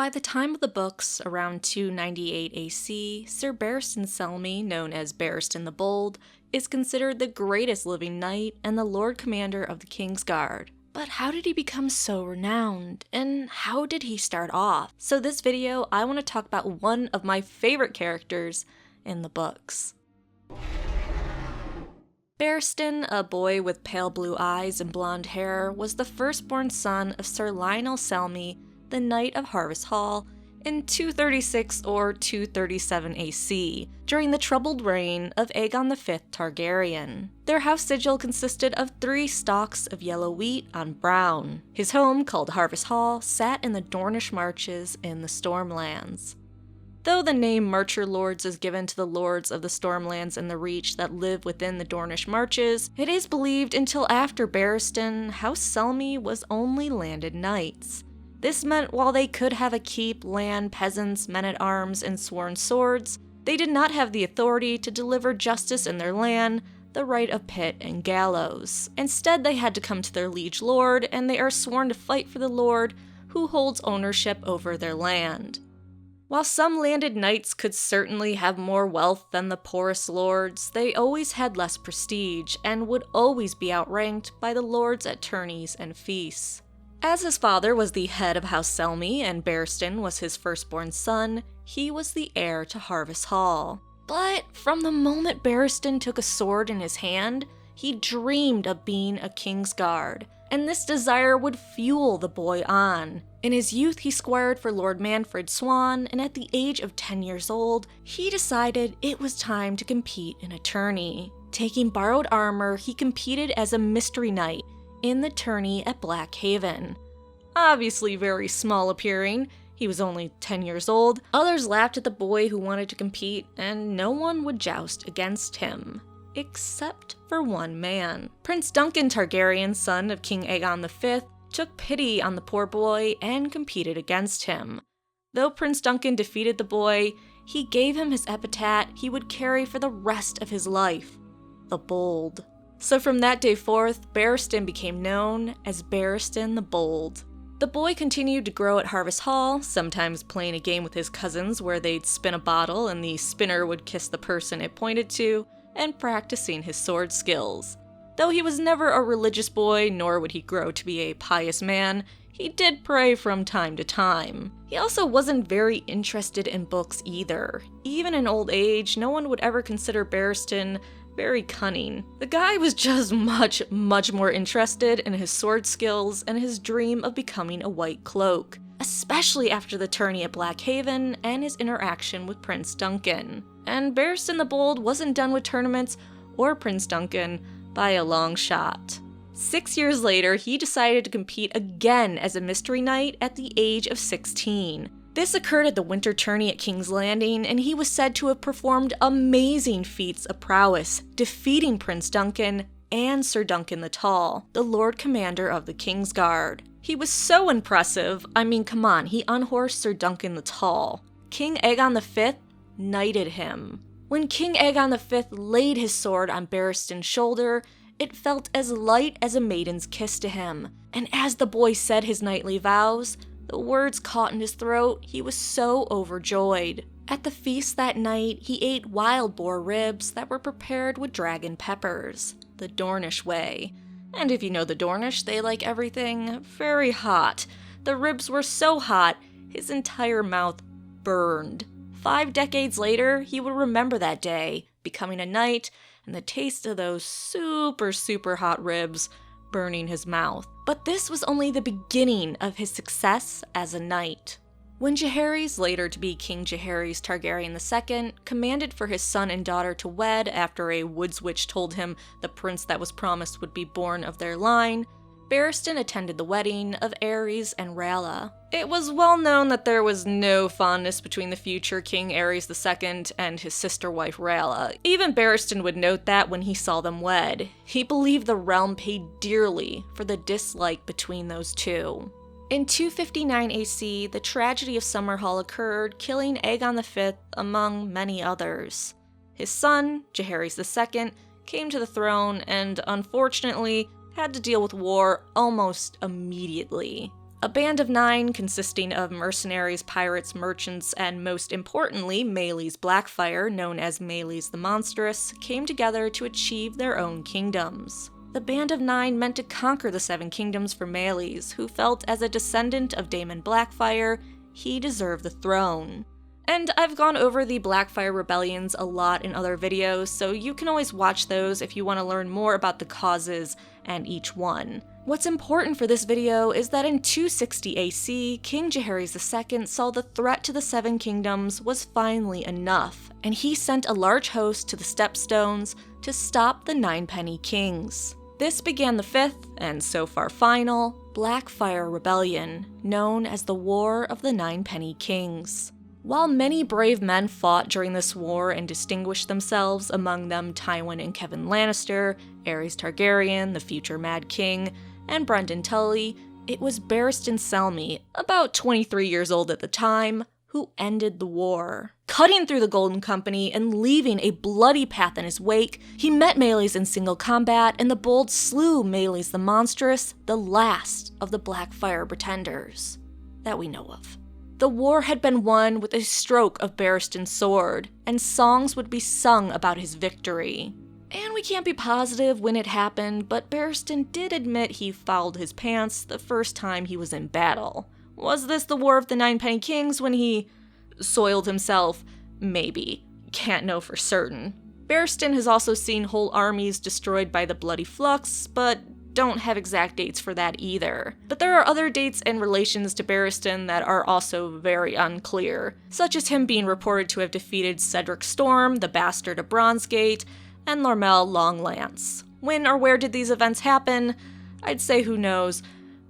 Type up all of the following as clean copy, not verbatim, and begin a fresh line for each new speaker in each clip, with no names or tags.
By the time of the books, around 298 AC, Sir Barristan Selmy, known as Barristan the Bold, is considered the greatest living knight and the Lord Commander of the Kingsguard. But how did he become so renowned, and how did he start off? So this video, I want to talk about one of my favorite characters in the books. Barristan, a boy with pale blue eyes and blonde hair, was the firstborn son of Sir Lionel Selmy, the Knight of Harvest Hall, in 236 or 237 AC, during the troubled reign of Aegon V Targaryen. Their house sigil consisted of 3 stalks of yellow wheat on brown. His home, called Harvest Hall, sat in the Dornish Marches in the Stormlands. Though the name Marcher Lords is given to the lords of the Stormlands and the Reach that live within the Dornish Marches, it is believed until after Barristan, House Selmy was only landed knights. This meant while they could have a keep, land, peasants, men-at-arms, and sworn swords, they did not have the authority to deliver justice in their land, the right of pit and gallows. Instead, they had to come to their liege lord, and they are sworn to fight for the lord who holds ownership over their land. While some landed knights could certainly have more wealth than the poorest lords, they always had less prestige and would always be outranked by the lords at tourneys and feasts. As his father was the head of House Selmy and Barristan was his firstborn son, he was the heir to Harvest Hall. But from the moment Barristan took a sword in his hand, he dreamed of being a Kingsguard, and this desire would fuel the boy on. In his youth, he squired for Lord Manfred Swan, and at the age of 10 years old, he decided it was time to compete in a tourney. Taking borrowed armor, he competed as a mystery knight in the tourney at Blackhaven. Obviously very small appearing, he was only 10 years old, others laughed at the boy who wanted to compete, and no one would joust against him. Except for one man. Prince Duncan Targaryen, son of King Aegon V, took pity on the poor boy and competed against him. Though Prince Duncan defeated the boy, he gave him his epithet he would carry for the rest of his life, the Bold. So from that day forth, Barristan became known as Barristan the Bold. The boy continued to grow at Harvest Hall, sometimes playing a game with his cousins where they'd spin a bottle and the spinner would kiss the person it pointed to, and practicing his sword skills. Though he was never a religious boy, nor would he grow to be a pious man, he did pray from time to time. He also wasn't very interested in books either. Even in old age, no one would ever consider Barristan very cunning. The guy was just much more interested in his sword skills and his dream of becoming a White Cloak, especially after the tourney at Blackhaven and his interaction with Prince Duncan. And Barristan the Bold wasn't done with tournaments or Prince Duncan by a long shot. 6 years later, he decided to compete again as a mystery knight at the age of 16. This occurred at the winter tourney at King's Landing, and he was said to have performed amazing feats of prowess, defeating Prince Duncan and Sir Duncan the Tall, the Lord Commander of the Kingsguard. He was so impressive, I mean, come on, he unhorsed Sir Duncan the Tall. King Aegon V knighted him. When King Aegon V laid his sword on Barristan's shoulder, it felt as light as a maiden's kiss to him, and as the boy said his knightly vows, the words caught in his throat, he was so overjoyed. At the feast that night, he ate wild boar ribs that were prepared with dragon peppers, the Dornish way. And if you know the Dornish, they like everything very hot. The ribs were so hot, his entire mouth burned. 5 decades later, he would remember that day, becoming a knight, and the taste of those super hot ribs burning his mouth. But this was only the beginning of his success as a knight. When Jaehaerys, later to be King Jaehaerys Targaryen II, commanded for his son and daughter to wed after a woods witch told him the prince that was promised would be born of their line, Barristan attended the wedding of Aerys and Rhaella. It was well known that there was no fondness between the future King Aerys II and his sister wife Rhaella. Even Barristan would note that when he saw them wed. He believed the realm paid dearly for the dislike between those two. In 259 AC, the tragedy of Summerhall occurred, killing Aegon V among many others. His son, Jaehaerys II, came to the throne and, unfortunately, had to deal with war almost immediately. A band of 9 consisting of mercenaries, pirates, merchants, and most importantly, Maelys Blackfyre, known as Maelys the Monstrous, came together to achieve their own kingdoms. The Band of 9 meant to conquer the 7 kingdoms for Maelys, who felt as a descendant of Daemon Blackfyre, he deserved the throne. And I've gone over the Blackfyre rebellions a lot in other videos, so you can always watch those if you want to learn more about the causes and each one. What's important for this video is that in 260 AC, King Jaehaerys II saw the threat to the 7 kingdoms was finally enough, and he sent a large host to the Stepstones to stop the Ninepenny Kings. This began the 5th, and so far final, Blackfyre Rebellion, known as the War of the Ninepenny Kings. While many brave men fought during this war and distinguished themselves, among them Tywin and Kevan Lannister, Aerys Targaryen, the future Mad King, and Brynden Tully, it was Barristan Selmy, about 23 years old at the time, who ended the war. Cutting through the Golden Company and leaving a bloody path in his wake, he met Maelys in single combat, and the Bold slew Maelys the Monstrous, the last of the Blackfyre pretenders that we know of. The war had been won with a stroke of Barristan's sword, and songs would be sung about his victory. And we can't be positive when it happened, but Barristan did admit he fouled his pants the first time he was in battle. Was this the War of the Ninepenny Kings when he soiled himself? Maybe. Can't know for certain. Barristan has also seen whole armies destroyed by the Bloody Flux, but don't have exact dates for that either. But there are other dates and relations to Barristan that are also very unclear, such as him being reported to have defeated Cedric Storm, the bastard of Bronzegate, and Lormel Longlance. When or where did these events happen? I'd say who knows,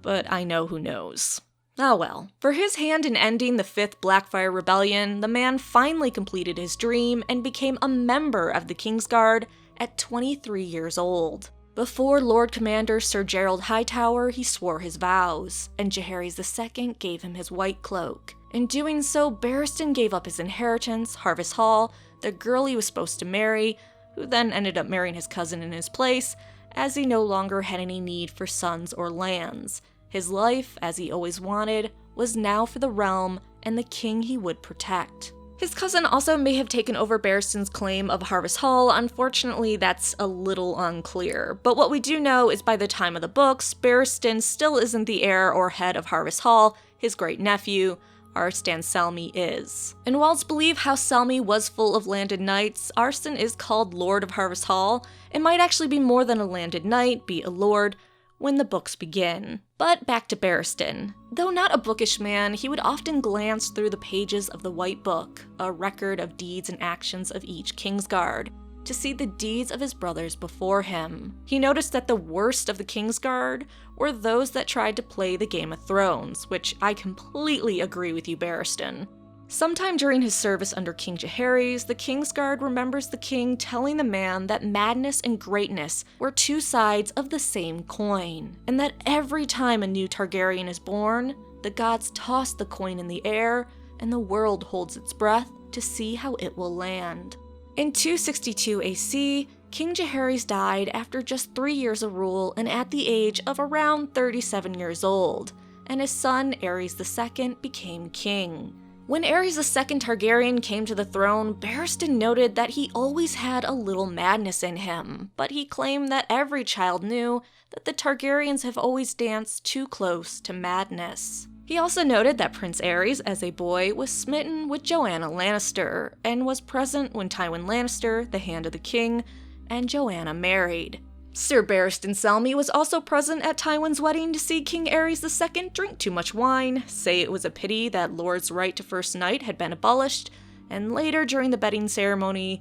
but I know who knows. Oh well. For his hand in ending the 5th Blackfyre Rebellion, the man finally completed his dream and became a member of the Kingsguard at 23 years old. Before Lord Commander Sir Gerald Hightower, he swore his vows, and Jaehaerys II gave him his white cloak. In doing so, Barristan gave up his inheritance, Harvest Hall, the girl he was supposed to marry, who then ended up marrying his cousin in his place, as he no longer had any need for sons or lands. His life, as he always wanted, was now for the realm and the king he would protect. His cousin also may have taken over Barristan's claim of Harvest Hall. Unfortunately, that's a little unclear. But what we do know is by the time of the books, Barristan still isn't the heir or head of Harvest Hall. His great-nephew, Barristan Selmy, is. And while it's believed House Selmy was full of landed knights, Barristan is called Lord of Harvest Hall. It might actually be more than a landed knight, be a lord, when the books begin. But back to Barristan. Though not a bookish man, he would often glance through the pages of the White Book, a record of deeds and actions of each Kingsguard, to see the deeds of his brothers before him. He noticed that the worst of the Kingsguard were those that tried to play the Game of Thrones, which I completely agree with you, Barristan. Sometime during his service under King Jaehaerys, the Kingsguard remembers the king telling the man that madness and greatness were 2 sides of the same coin, and that every time a new Targaryen is born, the gods toss the coin in the air, and the world holds its breath to see how it will land. In 262 AC, King Jaehaerys died after just 3 years of rule and at the age of around 37 years old, and his son Aerys II became king. When Aerys II Targaryen came to the throne, Barristan noted that he always had a little madness in him, but he claimed that every child knew that the Targaryens have always danced too close to madness. He also noted that Prince Aerys, as a boy, was smitten with Joanna Lannister, and was present when Tywin Lannister, the Hand of the King, and Joanna married. Sir Barristan Selmy was also present at Tywin's wedding to see King Aerys II drink too much wine, say it was a pity that Lord's right to first night had been abolished, and later during the bedding ceremony,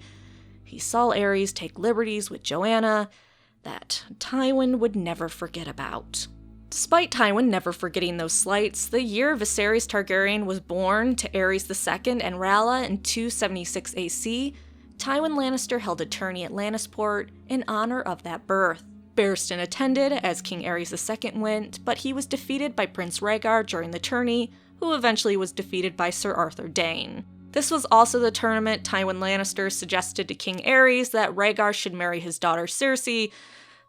he saw Aerys take liberties with Joanna that Tywin would never forget about. Despite Tywin never forgetting those slights, the year Viserys Targaryen was born to Aerys II and Rhaella in 276 AC, Tywin Lannister held a tourney at Lannisport in honor of that birth. Barristan attended as King Aerys II went, but he was defeated by Prince Rhaegar during the tourney, who eventually was defeated by Sir Arthur Dayne. This was also the tournament Tywin Lannister suggested to King Aerys that Rhaegar should marry his daughter Cersei,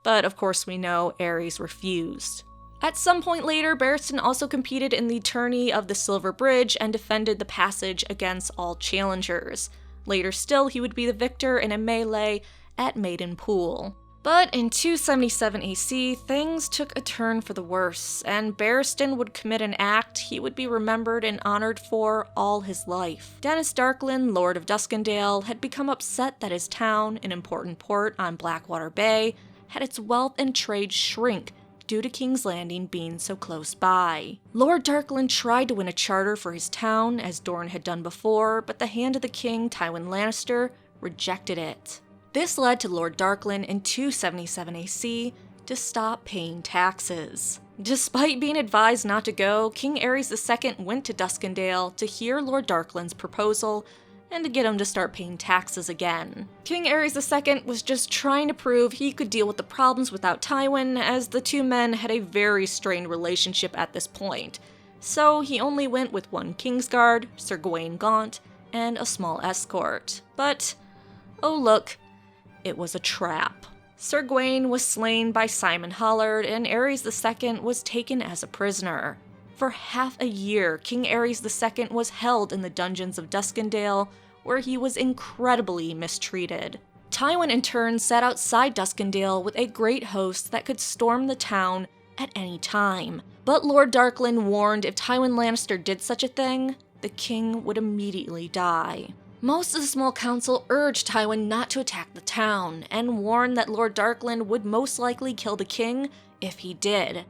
but of course we know Aerys refused. At some point later, Barristan also competed in the tourney of the Silver Bridge and defended the passage against all challengers. Later still, he would be the victor in a melee at Maiden Pool. But in 277 AC, things took a turn for the worse, and Barristan would commit an act he would be remembered and honored for all his life. Dennis Darkland, Lord of Duskendale, had become upset that his town, an important port on Blackwater Bay, had its wealth and trade shrink due to King's Landing being so close by. Lord Darkland tried to win a charter for his town, as Dorne had done before, but the hand of the king, Tywin Lannister, rejected it. This led to Lord Darkland in 277 AC to stop paying taxes. Despite being advised not to go, King Aerys II went to Duskendale to hear Lord Darkland's proposal and to get him to start paying taxes again. King Aerys II was just trying to prove he could deal with the problems without Tywin, as the two men had a very strained relationship at this point. So he only went with one Kingsguard, Sir Gawain Gaunt, and a small escort. But, oh look, it was a trap. Sir Gawain was slain by Simon Hollard, and Aerys II was taken as a prisoner. For half a year, King Aerys II was held in the dungeons of Duskendale, where he was incredibly mistreated. Tywin in turn sat outside Duskendale with a great host that could storm the town at any time. But Lord Darkland warned if Tywin Lannister did such a thing, the king would immediately die. Most of the small council urged Tywin not to attack the town, and warned that Lord Darkland would most likely kill the king if he did.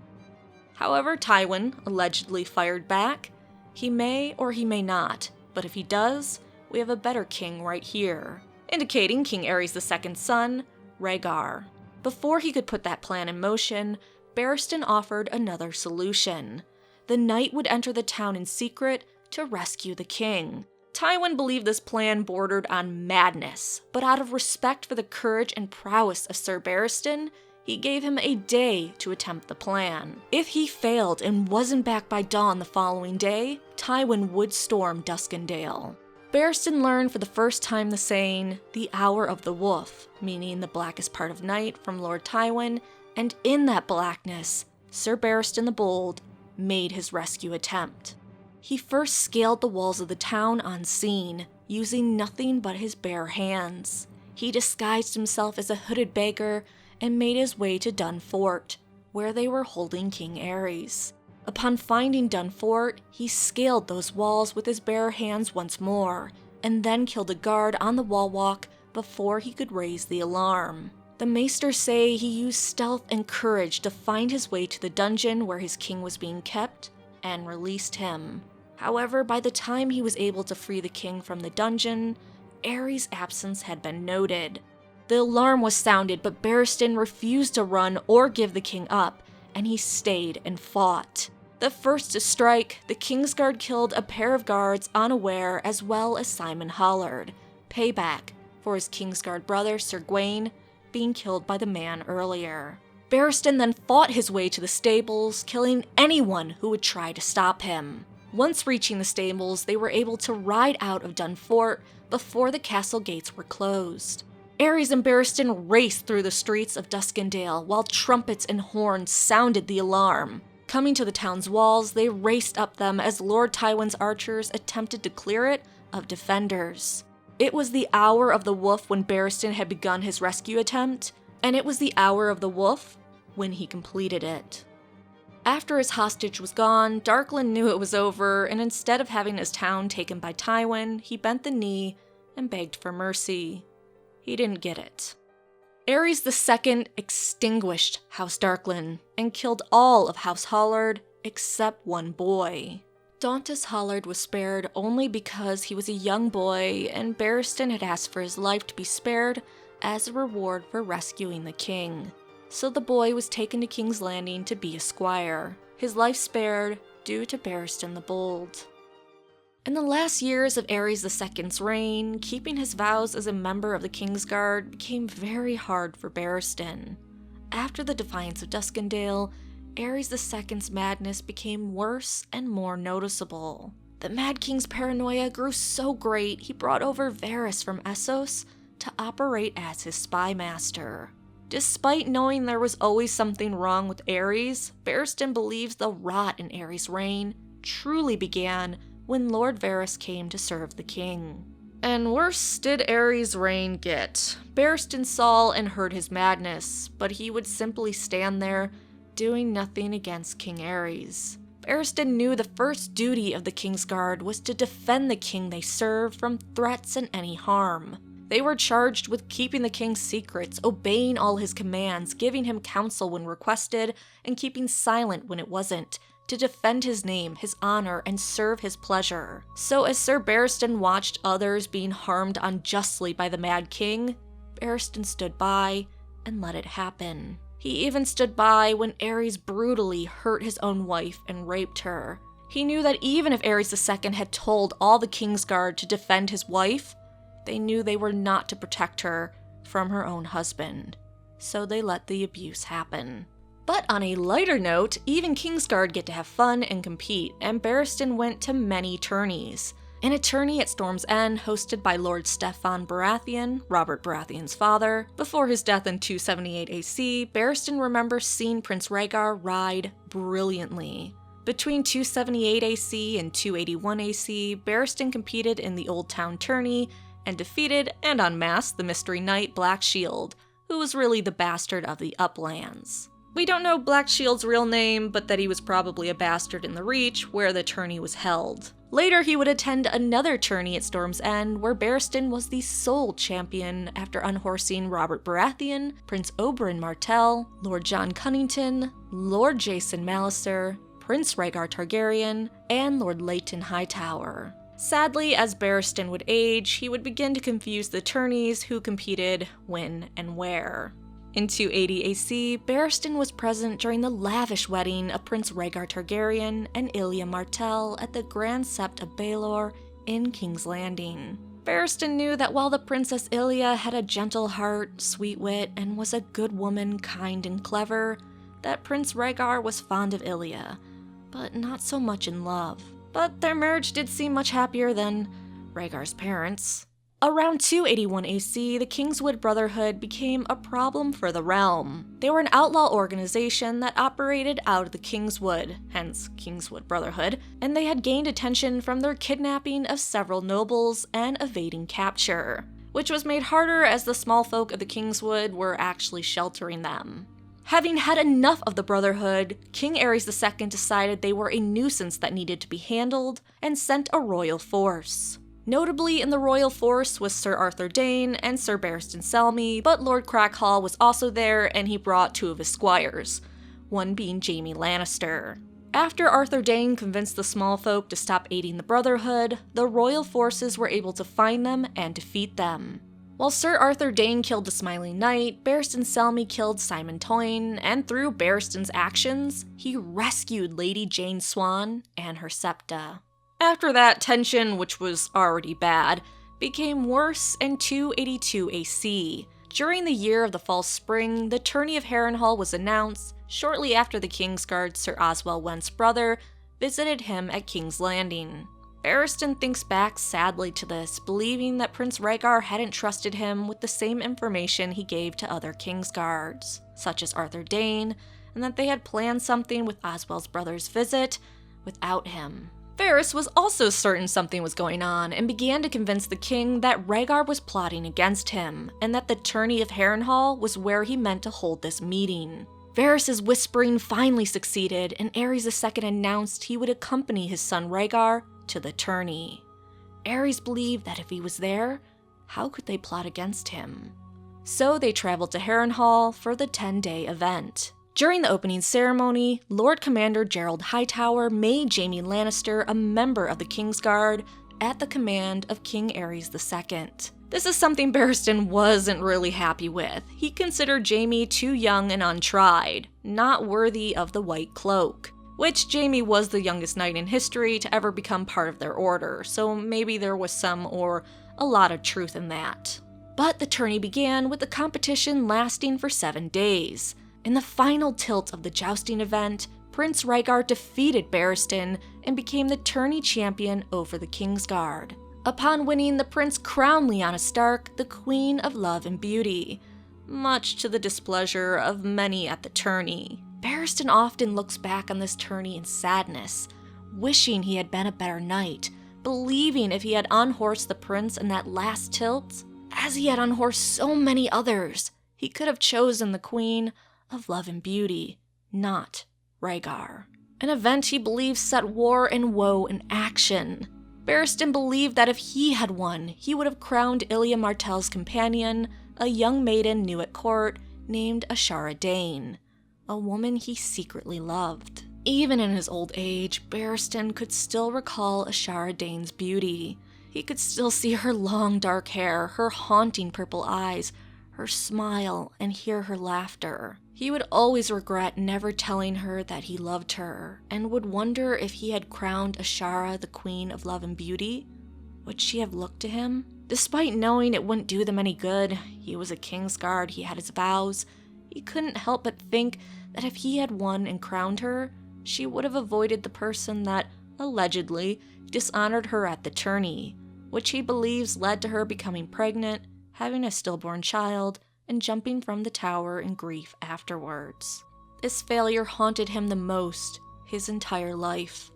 However, Tywin allegedly fired back, "He may or he may not, but if he does, we have a better king right here," indicating King Aerys II's son, Rhaegar. Before he could put that plan in motion, Barristan offered another solution. The knight would enter the town in secret to rescue the king. Tywin believed this plan bordered on madness, but out of respect for the courage and prowess of Sir Barristan, he gave him a day to attempt the plan. If he failed and wasn't back by dawn the following day, Tywin would storm Duskendale. Barristan learned for the first time the saying, "the hour of the wolf," meaning the blackest part of night, from Lord Tywin, and in that blackness, Sir Barristan the Bold made his rescue attempt. He first scaled the walls of the town unseen, using nothing but his bare hands. He disguised himself as a hooded beggar and made his way to Dun Fort, where they were holding King Aerys. Upon finding Dun Fort, he scaled those walls with his bare hands once more, and then killed a guard on the wall walk before he could raise the alarm. The maesters say he used stealth and courage to find his way to the dungeon where his king was being kept, and released him. However, by the time he was able to free the king from the dungeon, Aerys' absence had been noted. The alarm was sounded, but Barristan refused to run or give the king up, and he stayed and fought. The first to strike, the Kingsguard killed a pair of guards unaware, as well as Simon Hollard, payback for his Kingsguard brother Sir Gawain being killed by the man earlier. Barristan then fought his way to the stables, killing anyone who would try to stop him. Once reaching the stables, they were able to ride out of Dun Fort before the castle gates were closed. Aerys and Barristan raced through the streets of Duskendale while trumpets and horns sounded the alarm. Coming to the town's walls, they raced up them as Lord Tywin's archers attempted to clear it of defenders. It was the hour of the wolf when Barristan had begun his rescue attempt, and it was the hour of the wolf when he completed it. After his hostage was gone, Darkland knew it was over, and instead of having his town taken by Tywin, he bent the knee and begged for mercy. He didn't get it. Aerys II extinguished House Darkland and killed all of House Hollard except one boy. Dauntus Hollard was spared only because he was a young boy, and Barristan had asked for his life to be spared as a reward for rescuing the king. So the boy was taken to King's Landing to be a squire, his life spared due to Barristan the Bold. In the last years of Aerys II's reign, keeping his vows as a member of the Kingsguard became very hard for Barristan. After the defiance of Duskendale, Aerys II's madness became worse and more noticeable. The Mad King's paranoia grew so great he brought over Varys from Essos to operate as his spy master. Despite knowing there was always something wrong with Aerys, Barristan believes the rot in Aerys' reign truly began when Lord Varys came to serve the king. And worse did Aerys' reign get. Barristan saw and heard his madness, but he would simply stand there, doing nothing against King Aerys. Barristan knew the first duty of the Kingsguard was to defend the king they served from threats and any harm. They were charged with keeping the king's secrets, obeying all his commands, giving him counsel when requested, and keeping silent when it wasn't, to defend his name, his honor, and serve his pleasure. So as Sir Barristan watched others being harmed unjustly by the Mad King, Barristan stood by and let it happen. He even stood by when Aerys brutally hurt his own wife and raped her. He knew that even if Aerys II had told all the Kingsguard to defend his wife, they knew they were not to protect her from her own husband. So they let the abuse happen. But on a lighter note, even Kingsguard get to have fun and compete, and Barristan went to many tourneys. An tourney at Storm's End hosted by Lord Steffon Baratheon, Robert Baratheon's father. Before his death in 278 AC, Barristan remembers seeing Prince Rhaegar ride brilliantly. Between 278 AC and 281 AC, Barristan competed in the Old Town tourney and defeated and unmasked the Mystery Knight Black Shield, who was really the bastard of the Uplands. We don't know Black Shield's real name, but that he was probably a bastard in the Reach, where the tourney was held. Later, he would attend another tourney at Storm's End, where Barristan was the sole champion after unhorsing Robert Baratheon, Prince Oberyn Martell, Lord Jon Cunnington, Lord Jason Mallister, Prince Rhaegar Targaryen, and Lord Leighton Hightower. Sadly, as Barristan would age, he would begin to confuse the tourneys, who competed, when, and where. In 280 AC, Barristan was present during the lavish wedding of Prince Rhaegar Targaryen and Ilya Martell at the Grand Sept of Baelor in King's Landing. Barristan knew that while the Princess Ilya had a gentle heart, sweet wit, and was a good woman, kind and clever, that Prince Rhaegar was fond of Ilya, but not so much in love. But their marriage did seem much happier than Rhaegar's parents. Around 281 AC, the Kingswood Brotherhood became a problem for the realm. They were an outlaw organization that operated out of the Kingswood, hence Kingswood Brotherhood, and they had gained attention from their kidnapping of several nobles and evading capture, which was made harder as the small folk of the Kingswood were actually sheltering them. Having had enough of the Brotherhood, King Aerys II decided they were a nuisance that needed to be handled and sent a royal force. Notably in the royal force was Sir Arthur Dayne and Sir Barristan Selmy, but Lord Crackhall was also there and he brought two of his squires, one being Jaime Lannister. After Arthur Dayne convinced the small folk to stop aiding the Brotherhood, the royal forces were able to find them and defeat them. While Sir Arthur Dayne killed the Smiling Knight, Barristan Selmy killed Simon Toyne, and through Barristan's actions, he rescued Lady Jane Swan and her septa. After that, tension, which was already bad, became worse in 282 AC. During the year of the False Spring, the tourney of Harrenhal was announced shortly after the Kingsguard Sir Oswell Went's brother visited him at King's Landing. Barristan thinks back sadly to this, believing that Prince Rhaegar hadn't trusted him with the same information he gave to other Kingsguards, such as Arthur Dayne, and that they had planned something with Oswell's brother's visit without him. Varys was also certain something was going on and began to convince the king that Rhaegar was plotting against him, and that the tourney of Harrenhal was where he meant to hold this meeting. Varys' whispering finally succeeded, and Aerys II announced he would accompany his son Rhaegar to the tourney. Aerys believed that if he was there, how could they plot against him? So they traveled to Harrenhal for the 10-day event. During the opening ceremony, Lord Commander Gerald Hightower made Jaime Lannister a member of the Kingsguard at the command of King Aerys II. This is something Barristan wasn't really happy with. He considered Jaime too young and untried, not worthy of the White Cloak, which Jaime was the youngest knight in history to ever become part of their order, so maybe there was some or a lot of truth in that. But the tourney began with the competition lasting for 7 days. In the final tilt of the jousting event, Prince Rhaegar defeated Barristan and became the tourney champion over the Kingsguard. Upon winning, the prince crowned Lyanna Stark the Queen of Love and Beauty. much to the displeasure of many at the tourney. Barristan often looks back on this tourney in sadness, wishing he had been a better knight, believing if he had unhorsed the prince in that last tilt, as he had unhorsed so many others, he could have chosen the Queen of Love and Beauty, not Rhaegar. An event he believes set war and woe in action. Barristan believed that if he had won, he would have crowned Ilya Martell's companion, a young maiden new at court named Ashara Dane, a woman he secretly loved. Even in his old age, Barristan could still recall Ashara Dane's beauty. He could still see her long dark hair, her haunting purple eyes, her smile, and hear her laughter. He would always regret never telling her that he loved her, and would wonder if he had crowned Ashara the Queen of Love and Beauty. Would she have looked to him? Despite knowing it wouldn't do them any good, he was a Kingsguard, he had his vows, he couldn't help but think that if he had won and crowned her, she would have avoided the person that, allegedly, dishonored her at the tourney, which he believes led to her becoming pregnant, having a stillborn child, and jumping from the tower in grief afterwards. This failure haunted him the most his entire life.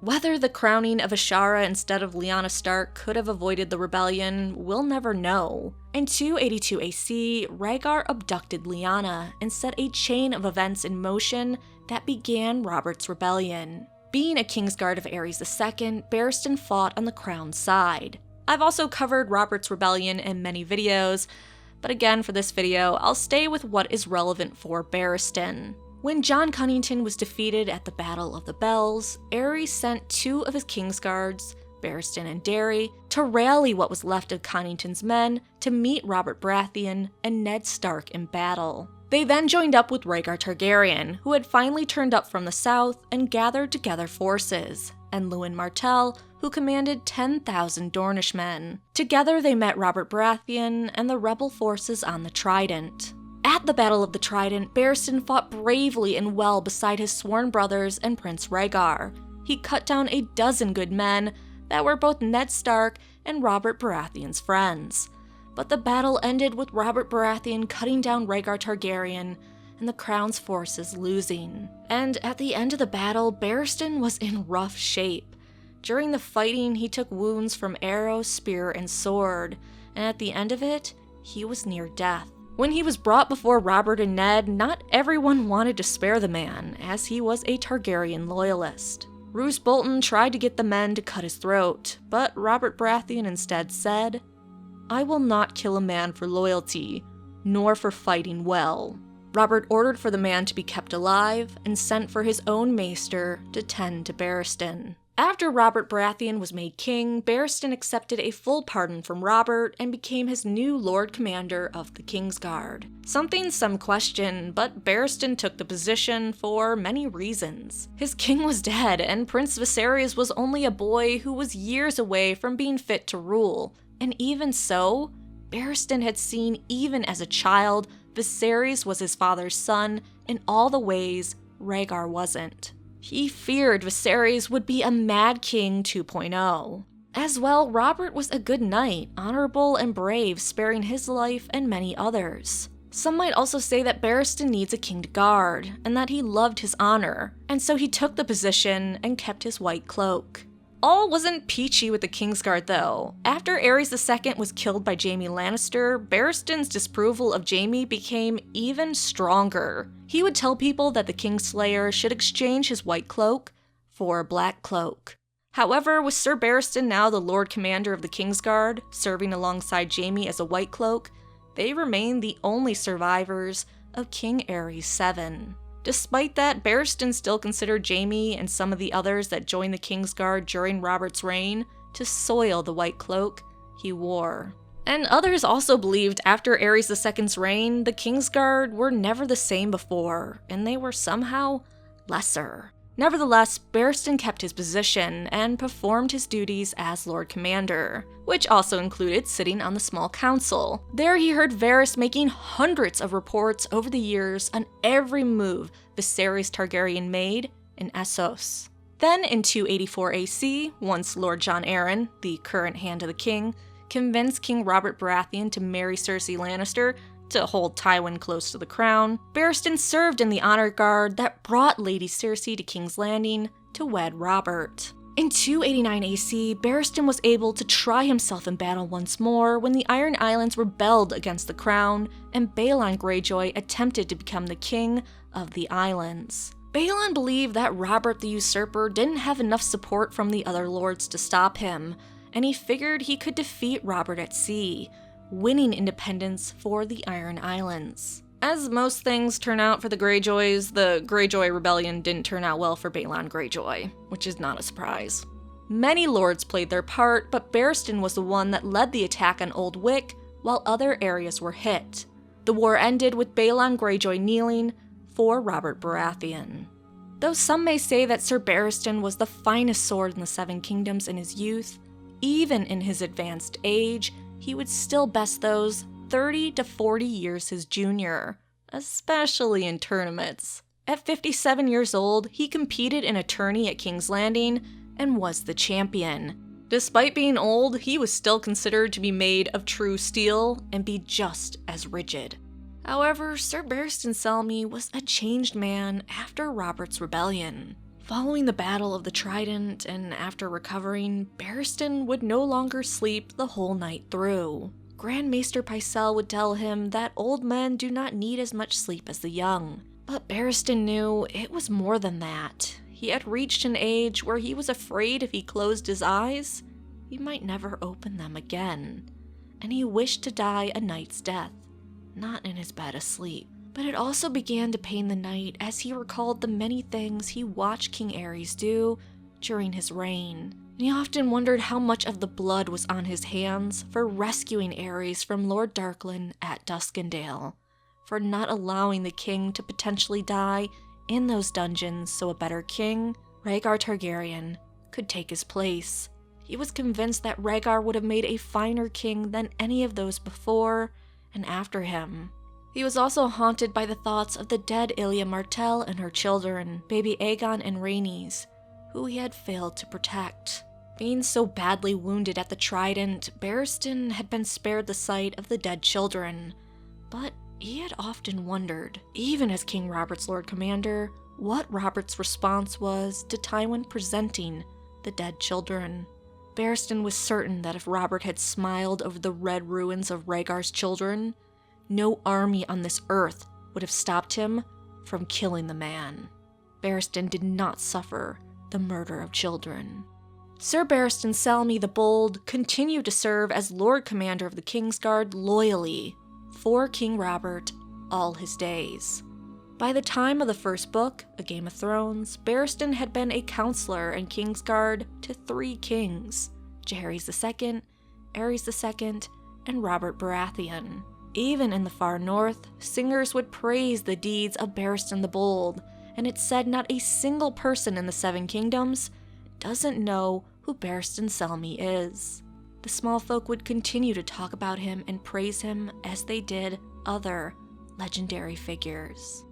Whether the crowning of Ashara instead of Lyanna Stark could have avoided the rebellion, we'll never know. In 282 AC, Rhaegar abducted Lyanna and set a chain of events in motion that began Robert's rebellion. Being a Kingsguard of Aerys II, Barristan fought on the crown's side. I've also covered Robert's rebellion in many videos, but again for this video, I'll stay with what is relevant for Barristan. When Jon Cunnington was defeated at the Battle of the Bells, Aerys sent two of his Kingsguards, Barristan and Darry, to rally what was left of Cunnington's men to meet Robert Baratheon and Ned Stark in battle. They then joined up with Rhaegar Targaryen, who had finally turned up from the south and gathered together forces, and Lewin Martell, who commanded 10,000 Dornish men. Together they met Robert Baratheon and the rebel forces on the Trident. At the Battle of the Trident, Barristan fought bravely and well beside his sworn brothers and Prince Rhaegar. He cut down a dozen good men that were both Ned Stark and Robert Baratheon's friends. But the battle ended with Robert Baratheon cutting down Rhaegar Targaryen and the Crown's forces losing. And at the end of the battle, Barristan was in rough shape. During the fighting, he took wounds from arrow, spear, and sword, and at the end of it, he was near death. When he was brought before Robert and Ned, not everyone wanted to spare the man, as he was a Targaryen loyalist. Roose Bolton tried to get the men to cut his throat, but Robert Baratheon instead said, "I will not kill a man for loyalty, nor for fighting well." Robert ordered for the man to be kept alive, and sent for his own maester to tend to Barristan. After Robert Baratheon was made king, Barristan accepted a full pardon from Robert and became his new Lord Commander of the Kingsguard. Something some question, but Barristan took the position for many reasons. His king was dead, and Prince Viserys was only a boy who was years away from being fit to rule. And even so, Barristan had seen even as a child, Viserys was his father's son in all the ways Rhaegar wasn't. He feared Viserys would be a Mad King 2.0. As well, Robert was a good knight, honorable and brave, sparing his life and many others. Some might also say that Barristan needs a king to guard, and that he loved his honor, and so he took the position and kept his white cloak. All wasn't peachy with the Kingsguard though. After Aerys II was killed by Jaime Lannister, Barristan's disapproval of Jaime became even stronger. He would tell people that the Kingslayer should exchange his white cloak for a black cloak. However, with Sir Barristan now the Lord Commander of the Kingsguard, serving alongside Jaime as a white cloak, they remain the only survivors of King Aerys VII. Despite that, Barristan still considered Jaime and some of the others that joined the Kingsguard during Robert's reign to soil the white cloak he wore. And others also believed after Aerys II's reign, the Kingsguard were never the same before, and they were somehow lesser. Nevertheless, Barristan kept his position and performed his duties as Lord Commander, which also included sitting on the small council. There he heard Varys making hundreds of reports over the years on every move Viserys Targaryen made in Essos. Then in 284 AC, once Lord Jon Arryn, the current Hand of the King, convinced King Robert Baratheon to marry Cersei Lannister to hold Tywin close to the crown, Barristan served in the honor guard that brought Lady Cersei to King's Landing to wed Robert. In 289 AC, Barristan was able to try himself in battle once more when the Iron Islands rebelled against the crown and Balon Greyjoy attempted to become the king of the islands. Balon believed that Robert the Usurper didn't have enough support from the other lords to stop him, and he figured he could defeat Robert at sea, winning independence for the Iron Islands. As most things turn out for the Greyjoys, the Greyjoy Rebellion didn't turn out well for Balon Greyjoy, which is not a surprise. Many lords played their part, but Barristan was the one that led the attack on Old Wick, while other areas were hit. The war ended with Balon Greyjoy kneeling for Robert Baratheon. Though some may say that Sir Barristan was the finest sword in the Seven Kingdoms in his youth, even in his advanced age, he would still best those 30 to 40 years his junior, especially in tournaments. At 57 years old, he competed in a tourney at King's Landing and was the champion. Despite being old, he was still considered to be made of true steel and be just as rigid. However, Sir Barristan Selmy was a changed man after Robert's rebellion. Following the Battle of the Trident and after recovering, Barristan would no longer sleep the whole night through. Grand Maester Pycelle would tell him that old men do not need as much sleep as the young. But Barristan knew it was more than that. He had reached an age where he was afraid if he closed his eyes, he might never open them again. And he wished to die a knight's death, not in his bed asleep. But it also began to pain the knight as he recalled the many things he watched King Aerys do during his reign. And he often wondered how much of the blood was on his hands for rescuing Aerys from Lord Darkland at Duskendale, for not allowing the king to potentially die in those dungeons so a better king, Rhaegar Targaryen, could take his place. He was convinced that Rhaegar would have made a finer king than any of those before and after him. He was also haunted by the thoughts of the dead Ilya Martell and her children, baby Aegon and Rhaenys, who he had failed to protect. Being so badly wounded at the Trident, Barristan had been spared the sight of the dead children, but he had often wondered, even as King Robert's Lord Commander, what Robert's response was to Tywin presenting the dead children. Barristan was certain that if Robert had smiled over the red ruins of Rhaegar's children, no army on this earth would have stopped him from killing the man. Barristan did not suffer the murder of children. Sir Barristan Selmy the Bold continued to serve as Lord Commander of the Kingsguard loyally for King Robert all his days. By the time of the first book, A Game of Thrones, Barristan had been a counselor and Kingsguard to 3 kings, Jaehaerys II, Aerys II, and Robert Baratheon. Even in the far north, singers would praise the deeds of Barristan the Bold, and it's said not a single person in the Seven Kingdoms doesn't know who Barristan Selmy is. The small folk would continue to talk about him and praise him as they did other legendary figures.